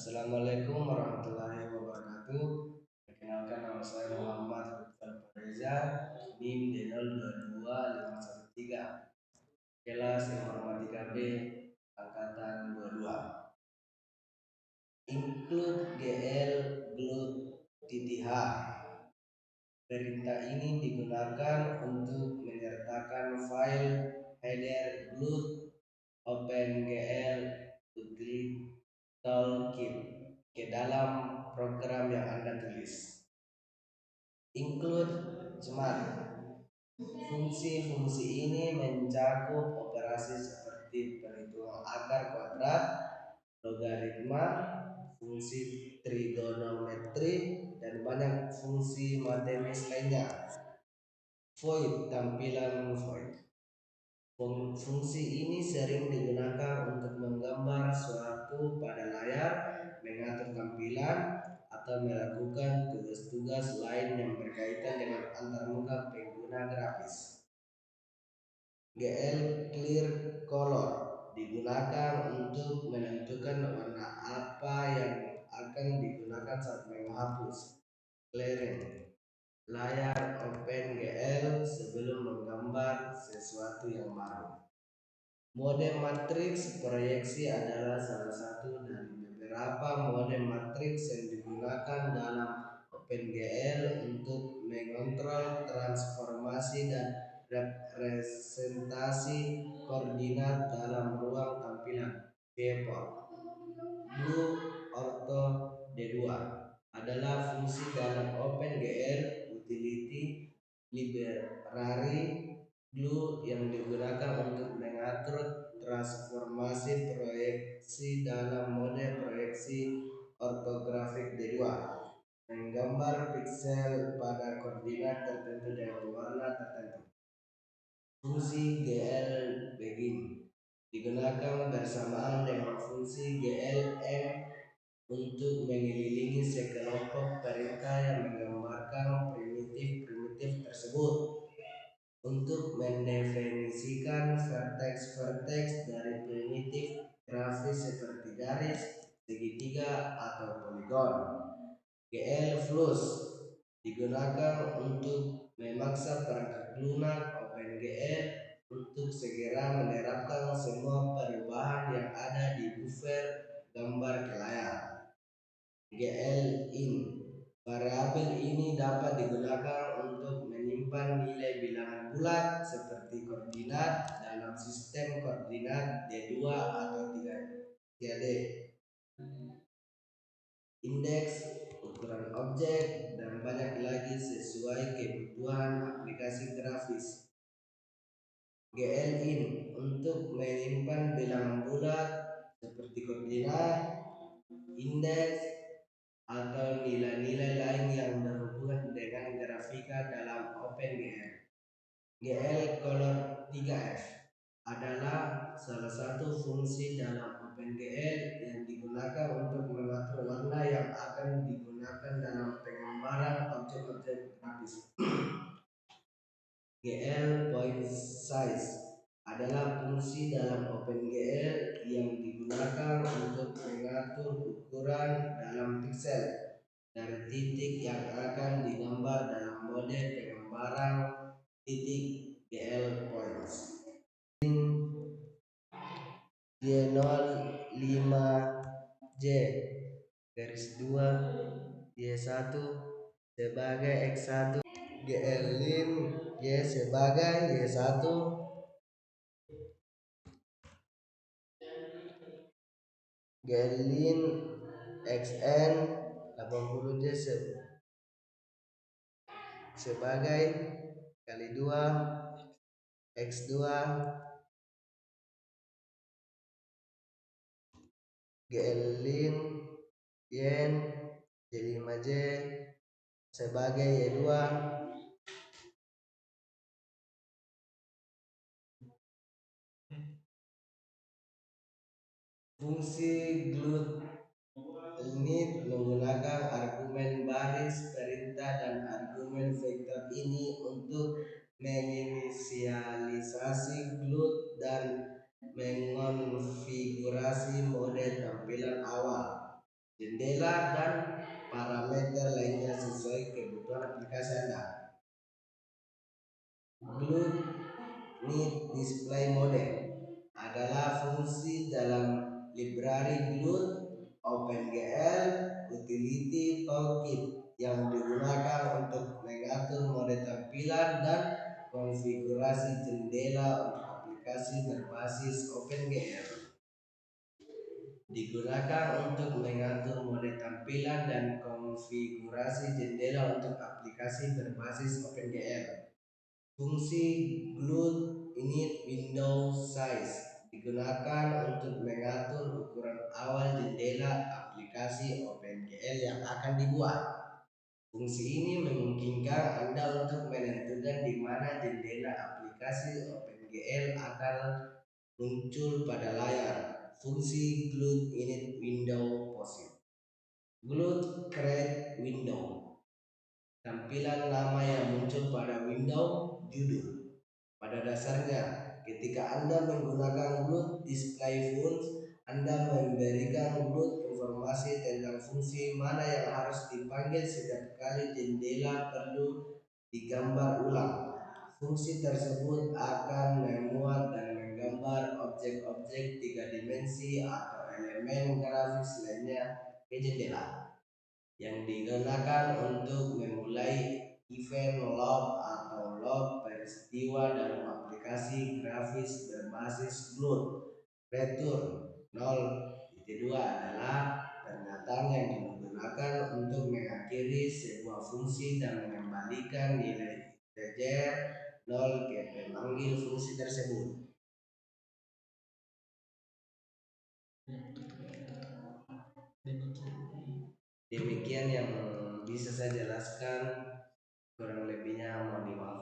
Assalamualaikum warahmatullahi wabarakatuh. Perkenalkan nama saya Muhammad Lutfan Reza, NIM D022513, kelas Informatika B angkatan 22. Include GL Glut TTH. Perintah ini digunakan untuk menyertakan file header glut OpenGL utility toolkit ke dalam program yang Anda tulis. Include Smart. Fungsi-fungsi ini mencakup operasi seperti perhitungan akar kuadrat, logaritma, fungsi trigonometri, dan banyak fungsi matematis lainnya. Void, tampilan void. Fungsi ini sering digunakan untuk menggambar suatu pada layar, mengatur tampilan, atau melakukan tugas-tugas lain yang berkaitan dengan antarmuka pengguna grafis. GL Clear Color digunakan untuk menentukan warna apa yang akan digunakan saat menghapus. Clearing layar OpenGL sebelum menggambar sesuatu yang baru. Mode matriks proyeksi adalah salah satu dari beberapa mode matriks yang digunakan dalam OpenGL untuk mengontrol transformasi dan representasi koordinat dalam ruang tampilan. Viewport. Blue Ortho D2 adalah fungsi dalam OpenGL utility library Glue yang digunakan untuk mengatur transformasi proyeksi dalam mode proyeksi ortografik D2, menggambar piksel pada koordinat tertentu dengan warna tertentu. Fungsi GL begin digunakan bersamaan dengan fungsi GLM untuk mengelilingi sekelompok perintah yang menggambarkan primitif-primitif tersebut. Untuk mendefinisikan vertex-vertex dari primitif grafis seperti garis, segitiga, atau poligon. GL Flux digunakan untuk memaksa perangkat lunak OpenGL untuk segera menerapkan semua perubahan yang ada di buffer gambar ke layar. GL in variabel ini dapat digunakan untuk menyimpan nilai bilangan bulat seperti koordinat dalam sistem koordinat D2 atau 3D. Indeks, ukuran objek, dan banyak lagi sesuai kebutuhan aplikasi grafis. GL in untuk menyimpan bilangan bulat seperti koordinat, indeks, atau nilai-nilai lain yang berhubungan dengan grafika dalam OpenGL. GL Color 3F adalah salah satu fungsi dalam OpenGL yang digunakan untuk mengatur warna yang akan digunakan dalam penggambaran objek-objek grafis. GL Point Size adalah fungsi dalam OpenGL yang digunakan untuk mengatur ukuran dalam piksel dari titik yang akan digambar dalam mode penggambaran titik GL Points. Y05J garis 2 Y1 sebagai X1, GL-lin Y sebagai Y1, GL-lin XN 80J sebagai kali 2 X2, GL-lin yen Y5J sebagai Y2, fungsi glut ini menggunakan argumen baris perintah dan argumen vektor ini untuk menginisialisasi glut dan mengonfigurasi mode tampilan awal. jendela, dan parameter lainnya sesuai kebutuhan aplikasi Anda. Glued Need Display Mode adalah fungsi dalam library Glued OpenGL Utility Toolkit yang digunakan untuk mengatur mode tampilan dan konfigurasi jendela untuk aplikasi berbasis OpenGL. Digunakan untuk mengatur mode tampilan dan konfigurasi jendela untuk aplikasi berbasis OpenGL. Fungsi Glued Init Window Size digunakan untuk mengatur ukuran awal jendela aplikasi OpenGL yang akan dibuat. Fungsi ini memungkinkan Anda untuk menentukan di mana jendela aplikasi OpenGL akan muncul pada layar. Fungsi Glued Init Window Posit. Glued Create Window. Tampilan nama yang muncul pada window judul. Pada dasarnya, ketika Anda menggunakan Glued Display Fonts, Anda memberikan Glued informasi tentang fungsi mana yang harus dipanggil setiap kali jendela perlu digambar ulang. Fungsi tersebut akan memuat dan menggambar objek-objek tiga dimensi atau elemen grafis lainnya ke jendela yang digunakan untuk memulai event log atau log peristiwa dalam aplikasi grafis berbasis Glut. Return 0.2 adalah pernyataan yang digunakan untuk mengakhiri sebuah fungsi dan mengembalikan nilai integer 0 ke pemanggil fungsi tersebut. Demikian yang bisa saya jelaskan, kurang lebihnya mohon dimaafkan.